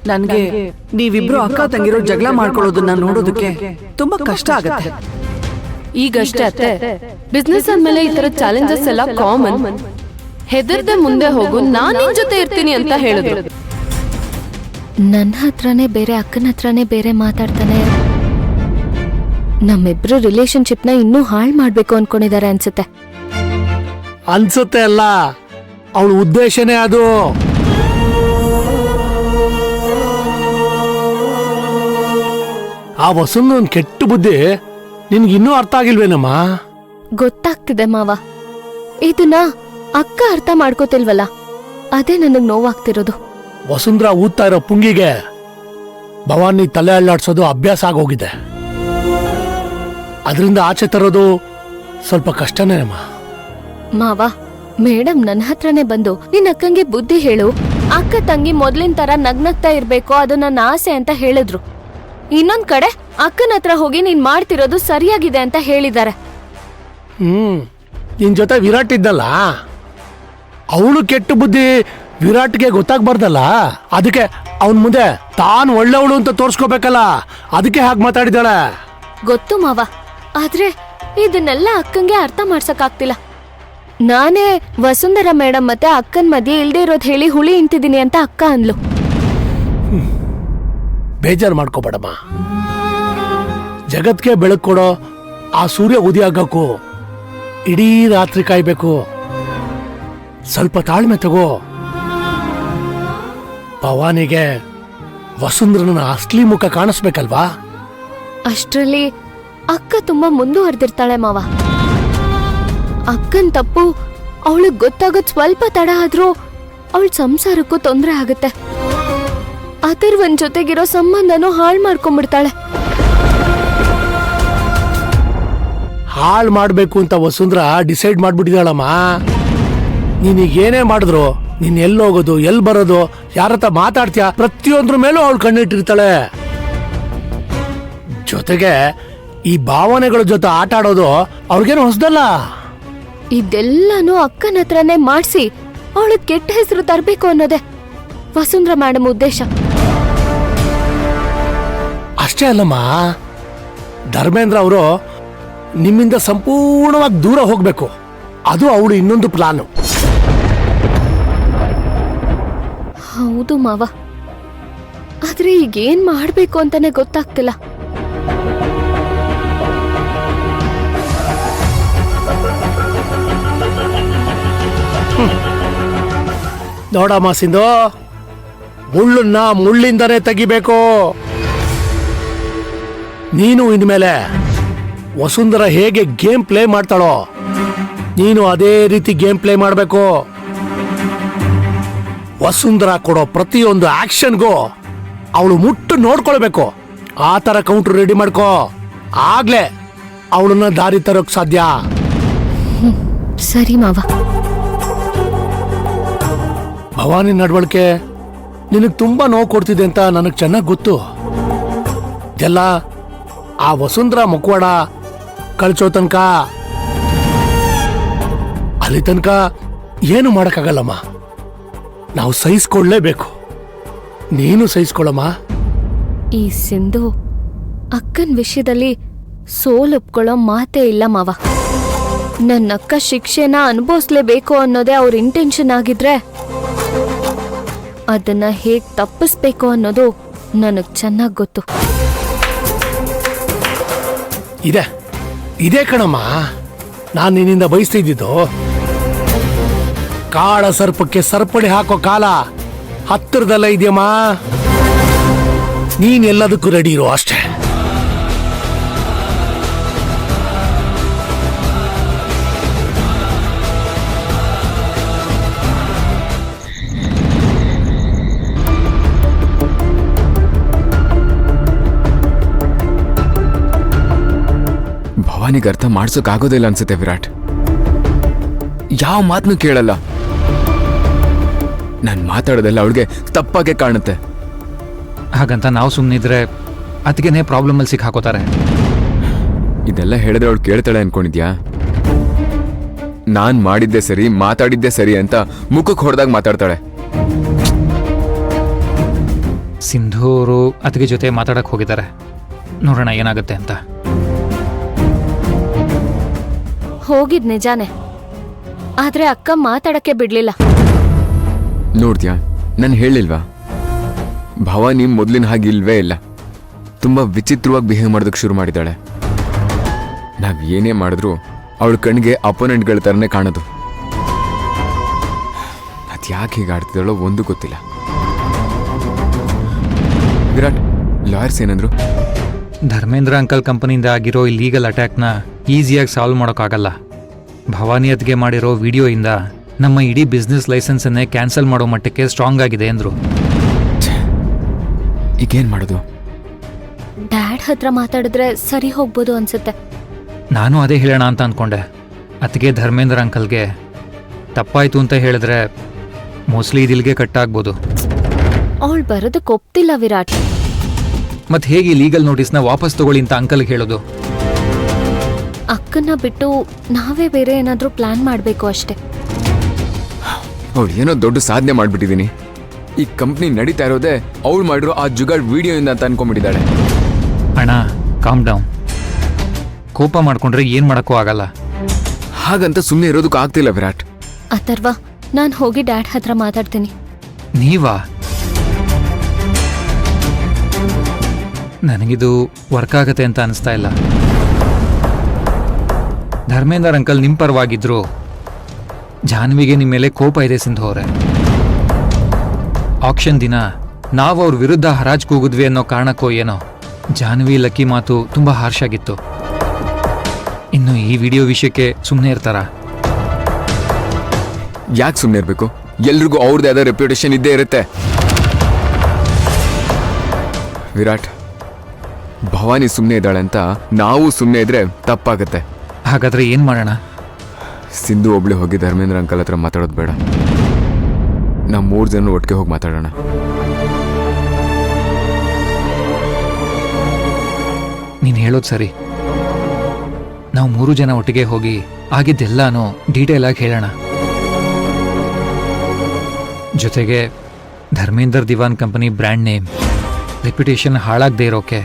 ನನ್ಗೆ ನೀವಿಬ್ರು ಅಕ್ಕ ತಂಗಿರೋ ಜಗಳ ಮಾಡ್ಕೊಳ್ಳೋದನ್ನ ನೋಡೋದಕ್ಕೆ ತುಂಬಾ ಕಷ್ಟ ಆಗತ್ತೆ. ಈಗಷ್ಟೇ ಅತ್ತೆ, ಬಿಸ್ನೆಸ್ ಅಂದ್ಮೇಲೆ ಈ ತರ ಚಾಲೆಂಜಸ್ ಎಲ್ಲ ಕಾಮನ್. ಹೆದರ್ದೆ ಮುಂದೆ ಹೋಗು, ನಾನ್ ನಿನ್ ಜೊತೆ ಇರ್ತೀನಿ ಅಂತ ಹೇಳಿದ್ರು. ನನ್ನ ಹತ್ರನೇ ಬೇರೆ, ಅಕ್ಕನ ಹತ್ರನೇ ಬೇರೆ ಮಾತಾಡ್ತಾನೆ. ನಮ್ಮಿಬ್ರು ರಿಲೇಶನ್ಶಿಪ್ನ ಇನ್ನೂ ಹಾಳು ಮಾಡ್ಬೇಕು ಅನ್ಕೊಂಡಿದ್ದಾರೆ ಅನ್ಸುತ್ತೆ ಅಲ್ಲ, ಅವಳ ಉದ್ದೇಶನೇ ಅದು. ಆ ವಸುಂದನ್ ಕೆಟ್ಟ ಬುದ್ಧಿ ನಿನ್ಗಿನ್ನೂ ಅರ್ಥ ಆಗಿಲ್ವೇನಮ್ಮ? ಗೊತ್ತಾಗ್ತಿದೆ ಮಾವ, ಇದನ್ನ ಅಕ್ಕ ಅರ್ಥ ಮಾಡ್ಕೋತಿಲ್ವಲ್ಲ, ಅದೇ ನನಗ್ ನೋವಾಗ್ತಿರೋದು. ವಸುಂಧ್ರ ಊದ್ತಾ ಇರೋ ಪುಂಗಿಗೆ ಭವಾನಿ ತಲೆ ಅಳ್ಳಾಡ್ಸೋದು ಅಭ್ಯಾಸ ಆಗೋಗಿದೆ. ಅದರಿಂದ ಆಚೆ ತರೋದು ಸ್ವಲ್ಪ ಕಷ್ಟನೇ ಅಮ್ಮ. ಮಾವ, ಮೇಡಮ್ ನನ್ನ ಹತ್ರನೇ ಬಂದು ನಿನ್ ಅಕ್ಕಂಗೆ ಬುದ್ಧಿ ಹೇಳು, ಅಕ್ಕ ತಂಗಿ ಮೊದ್ಲಿನ ತರ ನಗ್ನಗ್ತಾ ಇರ್ಬೇಕು, ಅದು ನನ್ನ ಆಸೆ ಅಂತ ಹೇಳಿದ್ರು. ಇನ್ನೊಂದ್ ಕಡೆ ಅಕ್ಕನ ಹತ್ರ ಹೋಗಿ ನೀನ್ ಮಾಡ್ತಿರೋದು ಸರಿಯಾಗಿದೆ ಅಂತ ಹೇಳಿದ್ದಾರೆ. ನಿನ್ ಜೊತೆ ವಿರಾಟ್ ಇದ್ದಲ್ಲ, ಅವಳು ಕೆಟ್ಟ ಬುದ್ಧಿ ವಿರಾಟ್ಗೆ ಗೊತ್ತಾಗ್ಬಾರ್ದಲ್ಲ, ಅದಕ್ಕೆ ಅವನ್ ಮುಂದೆ ತಾನು ಒಳ್ಳೆವಳು ಅಂತ ತೋರ್ಸ್ಕೋಬೇಕಲ್ಲ, ಅದಕ್ಕೆ ಹಾಗೆ ಮಾತಾಡಿದಾಳೆ. ಗೊತ್ತು ಮಾವ, ಆದ್ರೆ ಇದನ್ನೆಲ್ಲ ಅಕ್ಕಂಗೆ ಅರ್ಥ ಮಾಡ್ಸಕ್ಕಾಗ್ತಿಲ್ಲ. ನಾನೇ ವಸುಂಧರಾ ಮೇಡಮ್ ಮತ್ತೆ ಅಕ್ಕನ್ ಮಧ್ಯೆ ಇಲ್ದೇ ಇರೋದ್ ಹೇಳಿ ಹುಳಿ ಇಂತಿದೀನಿ ಅಂತ ಅಕ್ಕ ಅನ್ಲು. ಬೇಜಾರು ಮಾಡ್ಕೋಬೇಡಮ್ಮ, ಜಗತ್ಗೆ ಬೆಳಕು ಕೊಡೋ ಆ ಸೂರ್ಯ ಉದಯ ಆಗಕ್ಕೂ ಇಡೀ ರಾತ್ರಿ ಕಾಯ್ಬೇಕು. ಸ್ವಲ್ಪ ತಾಳ್ಮೆ ತಗೋ. ಭವಾನಿಗೆ ವಸುಂಧರನ ಅಸ್ಲಿ ಮುಖ ಕಾಣಿಸ್ಬೇಕಲ್ವಾ? ಅಷ್ಟ್ರಲ್ಲಿ ಅಕ್ಕ ತುಂಬಾ ಮುಂದುವರೆದಿರ್ತಾಳೆ ಮಾವ. ಅಕ್ಕನ್ ತಪ್ಪು ಅವಳಿಗೆ ಗೊತ್ತಾಗೋದ್ ಸ್ವಲ್ಪ ತಡ ಆದ್ರೂ ಅವಳ ಸಂಸಾರಕ್ಕೂ ತೊಂದರೆ ಆಗುತ್ತೆ. ಅಥರ್ವನ್ ಜೊತೆಗಿರೋ ಸಂಬಂಧನೂ ಹಾಳು ಮಾಡ್ಕೊಂಡ್ಬಿಡ್ತಾಳೆ. ಹಾಳು ಮಾಡ್ಬೇಕು ಅಂತ ವಸುಂಧರ ಡಿಸೈಡ್ ಮಾಡ್ಬಿಟ್ಟಿದಾಳಮ್ಮ. ನೀನೀಗೇನೇ ಮಾಡಿದ್ರು, ನೀನ್ ಎಲ್ಲಿ ಹೋಗೋದು, ಎಲ್ಲಿ ಬರೋದು, ಯಾರತ್ರ ಮಾತಾಡ್ತೀಯ, ಪ್ರತಿಯೊಂದ್ರ ಮೇಲೂ ಅವಳು ಕಣ್ಣಿಟ್ಟಿರ್ತಾಳೆ. ಜೊತೆಗೆ ಈ ಭಾವನೆಗಳ ಜೊತೆ ಆಟ ಆಡೋದು ಅವ್ರಿಗೇನು ಹೊಸದಲ್ಲ. ಇದೆಲ್ಲಾನು ಅಕ್ಕನ ಹತ್ರನೇ ಮಾಡಿಸಿ ಅವಳಿಗೆ ಕೆಟ್ಟ ಹೆಸರು ತರಬೇಕು ಅನ್ನೋದೇ ವಸುಂಧರಾ ಮೇಡಮ್ ಉದ್ದೇಶ. ಅಷ್ಟೇ ಅಲ್ಲಮ್ಮ, ಧರ್ಮೇಂದ್ರ ಅವರು ನಿಮ್ಮಿಂದ ಸಂಪೂರ್ಣವಾಗಿ ದೂರ ಹೋಗ್ಬೇಕು, ಅದು ಅವಳು ಇನ್ನೊಂದು ಪ್ಲಾನು. ಹೌದು ಮಾವ, ಆದ್ರೆ ಈಗೇನ್ ಮಾಡ್ಬೇಕು ಅಂತಾನೆ ಗೊತ್ತಾಗ್ತಿಲ್ಲ. ನೋಡಮ್ಮ ಸಿಂಧು, ಮುಳ್ಳನ್ನ ಮುಳ್ಳಿಂದನೇ ತೆಗಿಬೇಕು. ನೀನು ಇನ್ಮೇಲೆ ವಸುಂಧರ ಹೇಗೆ ಗೇಮ್ ಪ್ಲೇ ಮಾಡ್ತಾಳೋ ನೀನು ಅದೇ ರೀತಿ ಗೇಮ್ ಪ್ಲೇ ಮಾಡಬೇಕು. ವಸುಂಧರ ಕೊಡೋ ಪ್ರತಿಯೊಂದು ಆಕ್ಷನ್ಗೂ ಅವಳು ಮುಟ್ಟು ನೋಡ್ಕೊಳ್ಬೇಕು. ಆ ತರ ಕೌಂಟರ್ ರೆಡಿ ಮಾಡ್ಕೋ, ಆಗ್ಲೇ ಅವಳನ್ನ ದಾರಿ ತರೋಕ್ ಸಾಧ್ಯ. ಸರಿ ಮಾವ. ಭವಾನಿ ನಡವಳಿಕೆ ನಿನಗ್ ತುಂಬಾ ನೋವು ಕೊಡ್ತಿದೆ ಅಂತ ನನಗ್ ಚೆನ್ನಾಗ್ ಗೊತ್ತು. ಎಲ್ಲ ಆ ವಸುಂಧರ ಮುಖವಾಡ ಕಳ್ಚೋ ತನಕ, ಅಲ್ಲಿ ತನಕ ಏನು ಮಾಡಕ್ಕಾಗಲ್ಲಮ್ಮ. ನಾವು ಸಹಿಸ್ಕೊಳ್ಳೇಬೇಕು. ನೀನು ಸಹಿಸ್ಕೊಳ್ಳಮ್ಮ. ಈ ಸಿಂಧು ಅಕ್ಕನ ವಿಷಯದಲ್ಲಿ ಸೋಲೊಪ್ಕೊಳ್ಳೋ ಮಾತೇ ಇಲ್ಲ ಮಾವ. ನನ್ನಕ್ಕ ಶಿಕ್ಷೆನ ಅನುಭವಿಸ್ಲೇಬೇಕು ಅನ್ನೋದೇ ಅವ್ರ ಇಂಟೆನ್ಷನ್ ಆಗಿದ್ರೆ ಅದನ್ನ ಹೇಗ್ ತಪ್ಪಿಸ್ಬೇಕು ಅನ್ನೋದು ನನಗ್ ಚೆನ್ನಾಗ್ ಗೊತ್ತು. ಇದೇ ಕಣಮ್ಮ ನಾನು ನಿನ್ನಿಂದ ಬಯಸ್ತಿದ್ದು. ಕಾಳ ಸರ್ಪಕ್ಕೆ ಸರ್ಪಣಿ ಹಾಕೋ ಕಾಲ ಹತ್ತಿರದಲ್ಲ ಇದೆಯಮ್ಮ. ನೀನ್ ಎಲ್ಲದಕ್ಕೂ ರೆಡಿ ಇರೋ ಅಷ್ಟೇ. ಭವಾನಿಗೆ ಅರ್ಥ ಮಾಡ್ಸೋಕ್ಕಾಗೋದಿಲ್ಲ ಅನ್ಸುತ್ತೆ ವಿರಾಟ್. ಯಾವ ಮಾತನ್ನು ಕೇಳಲ್ಲ. ನಾನು ಮಾತಾಡೋದೆಲ್ಲ ಅವಳಿಗೆ ತಪ್ಪಾಗೆ ಕಾಣುತ್ತೆ. ಹಾಗಂತ ನಾವು ಸುಮ್ಮನಿದ್ರೆ ಅದಕ್ಕೇನೆ ಪ್ರಾಬ್ಲಮಲ್ಲಿ ಸಿಕ್ಕಾಕೋತಾರೆ. ಇದೆಲ್ಲ ಹೇಳಿದ್ರೆ ಅವಳು ಕೇಳ್ತಾಳೆ ಅನ್ಕೊಂಡಿದ್ಯಾ? ನಾನ್ ಮಾಡಿದ್ದೆ ಸರಿ, ಮಾತಾಡಿದ್ದೆ ಸರಿ ಅಂತ ಮುಖಕ್ಕೆ ಹೊಡೆದಾಗ ಮಾತಾಡ್ತಾಳೆ. ಸಿಂಧು ಅವರು ಅತ್ತಿಗೆ ಜೊತೆ ಮಾತಾಡಕ್ಕೆ ಹೋಗಿದ್ದಾರೆ. ನೋಡೋಣ ಏನಾಗುತ್ತೆ ಅಂತ. ಹೋಗಿದ್ ನಿಜಾನೇ, ಆದ್ರೆ ಅಕ್ಕ ಮಾತಾಡಕ್ಕೆ ಬಿಡ್ಲಿಲ್ಲ. ನೋಡ್ದ್ಯಾ, ನಾನು ಹೇಳಿಲ್ವಾ, ಭವಾನಿ ಮೊದಲಿನ ಹಾಗೆ ಇಲ್ವೇ ಇಲ್ಲ. ತುಂಬ ವಿಚಿತ್ರವಾಗಿ ಬಿಹೇವ್ ಮಾಡೋದಕ್ಕೆ ಶುರು ಮಾಡಿದ್ದಾಳೆ. ನಾವು ಏನೇ ಮಾಡಿದ್ರು ಅವಳ ಕಣ್ಣಿಗೆ ಅಪೋನೆಂಟ್ಗಳ ಥರನೇ ಕಾಣೋದು. ಅದು ಯಾಕೆ ಹೀಗೆ ಆಡ್ತಿದ್ದಾಳೋ ಒಂದು ಗೊತ್ತಿಲ್ಲ. ವಿರಾಟ್, ಲಾಯರ್ಸ್ ಏನಂದ್ರು? ಧರ್ಮೇಂದ್ರ ಅಂಕಲ್ ಕಂಪನಿಯಿಂದ ಆಗಿರೋ ಈ ಲೀಗಲ್ ಅಟ್ಯಾಕ್ನ ಈಸಿಯಾಗಿ ಸಾಲ್ವ್ ಮಾಡೋಕ್ಕಾಗಲ್ಲ. ಭವಾನಿ ಅತ್ತಿಗೆ ಮಾಡಿರೋ ವಿಡಿಯೋಯಿಂದ ನಮ್ಮ ಇಡೀ ಬಿಸ್ನೆಸ್ ಲೈಸೆನ್ಸನ್ನೇ ಕ್ಯಾನ್ಸಲ್ ಮಾಡೋ ಮಟ್ಟಕ್ಕೆ ಸ್ಟ್ರಾಂಗ್ ಆಗಿದೆ ಅಂದರು. ಈಗೇನು ಮಾಡೋದು? ಡ್ಯಾಡ್ ಹತ್ರ ಮಾತಾಡಿದ್ರೆ ಸರಿ ಹೋಗ್ಬೋದು ಅನ್ಸುತ್ತೆ. ನಾನು ಅದೇ ಹೇಳೋಣ ಅಂತ ಅಂದ್ಕೊಂಡೆ. ಅತ್ತಿಗೆ ಧರ್ಮೇಂದ್ರ ಅಂಕಲ್ಗೆ ತಪ್ಪಾಯ್ತು ಅಂತ ಹೇಳಿದ್ರೆ ಮೋಸ್ಟ್ಲಿ ಇದಿಲ್ಗೆ ಕಟ್ಟಾಗ್ಬೋದು. ಅವಳು ಬರೋದಕ್ಕೆ ಒಪ್ತಿಲ್ಲ ವಿರಾಟ್. ಮತ್ತೆ ಹೇಗೆ ಲೀಗಲ್ ನೋಟಿಸ್ನ ವಾಪಸ್ ತಗೊಳ್ಳಿ ಅಂತ ಅಂಕಲ್ಗೆ ಹೇಳೋದು? ಅಕ್ಕನ್ನ ಬಿಟ್ಟು ನಾವೇ ಬೇರೆ ಏನಾದ್ರೂ ಪ್ಲಾನ್ ಮಾಡ್ಬೇಕು ಅಷ್ಟೇ. ಅವಳು ಏನೋ ದೊಡ್ಡ ಸಾಧನೆ ಮಾಡ್ಬಿಟ್ಟಿದ್ದೀನಿ. ಈ ಕಂಪ್ನಿ ನಡೀತಾ ಇರೋದೇ ಅವಳು ಮಾಡಿರೋ ಆ ಜುಗಾಡ್ ವಿಡಿಯೋಯಿಂದ ಅಂತ ಅನ್ಕೊಂಡ್ಬಿಟ್ಟಿದ್ದಾಳೆ. ಅಣ್ಣ, ಕಾಮ್ ಡೌನ್. ಕೋಪ ಮಾಡ್ಕೊಂಡ್ರೆ ಏನ್ ಮಾಡಕ್ಕೂ ಆಗಲ್ಲ. ಹಾಗಂತ ಸುಮ್ಮನೆ ಇರೋದಕ್ಕೂ ಆಗ್ತಿಲ್ಲ ವಿರಾಟ್. ಅಥರ್ವ, ನಾನು ಹೋಗಿ ಡ್ಯಾಡ್ ಹತ್ರ ಮಾತಾಡ್ತೀನಿ. ನೀವಾ? ನನಗಿದು ವರ್ಕ್ ಆಗತ್ತೆ ಅಂತ ಅನಿಸ್ತಾ ಇಲ್ಲ. ಧರ್ಮೇಂದ್ರ ಅಂಕಲ್ ನಿಮ್ಮ ಪರವಾಗಿದ್ರು ಜಾನ್ವಿಗೆ ನಿಮ್ಮ ಮೇಲೆ ಕೋಪ ಇದೆ ಸಿಂಧು ಅವರೇ. ಆಕ್ಷನ್ ದಿನ ನಾವು ಅವ್ರ ವಿರುದ್ಧ ಹರಾಜ್ ಕೂಗಿದ್ವಿ ಅನ್ನೋ ಕಾರಣಕ್ಕೋ ಏನೋ ಜಾನ್ವಿ ಲಕ್ಕಿ ಮಾತು ತುಂಬಾ ಹಾರ್ಷ್ ಆಗಿತ್ತು. ಇನ್ನು ಈ ವಿಡಿಯೋ ವಿಷಯಕ್ಕೆ ಸುಮ್ಮನೆ ಇರ್ತಾರ? ಯಾಕೆ ಸುಮ್ಮನೆ ಇರಬೇಕು? ಎಲ್ರಿಗೂ ಅವ್ರದ್ದೇ ಆದ ರೆಪ್ಯುಟೇಷನ್ ಇದ್ದೇ ಇರುತ್ತೆ. ವಿರಾಟ್, ಭವಾನಿ ಸುಮ್ಮನೆ ಇದ್ದಾಳೆ ಅಂತ ನಾವು ಸುಮ್ಮನೆ ಇದ್ರೆ ತಪ್ಪಾಗತ್ತೆ. ಹಾಗಾದ್ರೆ ಏನ್ ಮಾಡೋಣ? ಸಿಂಧು ಒಬ್ಳೆ ಹೋಗಿ ಧರ್ಮೇಂದ್ರ ಅಂಕಲ್ ಹತ್ರ ಮಾತಾಡೋದು ಬೇಡ. ನಾವು 3 ಜನ ಒಟ್ಟಿಗೆ ಹೋಗಿ ಮಾತಾಡೋಣ. ನೀನು ಹೇಳೋದು ಸರಿ. ನಾವು 3 ಜನ ಒಟ್ಟಿಗೆ ಹೋಗಿ ಆಗಿದ್ದೆಲ್ಲಾನು ಡೀಟೇಲ್ ಆಗಿ ಹೇಳೋಣ. ಜೊತೆಗೆ ಧರ್ಮೇಂದರ್ ದಿವಾನ್ ಕಂಪನಿ ಬ್ರ್ಯಾಂಡ್ ನೇಮ್, ರೆಪ್ಯುಟೇಷನ್ ಹಾಳಾಗದೇ ಇರೋಕೆ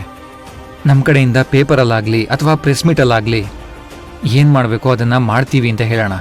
ನಮ್ಮ ಕಡೆಯಿಂದ ಪೇಪರಲ್ಲಾಗಲಿ ಅಥವಾ ಪ್ರೆಸ್ ಮೀಟಲ್ಲಾಗಲಿ ಏನು ಮಾಡಬೇಕು ಅದನ್ನು ಮಾಡ್ತೀವಿ ಅಂತ ಹೇಳೋಣ.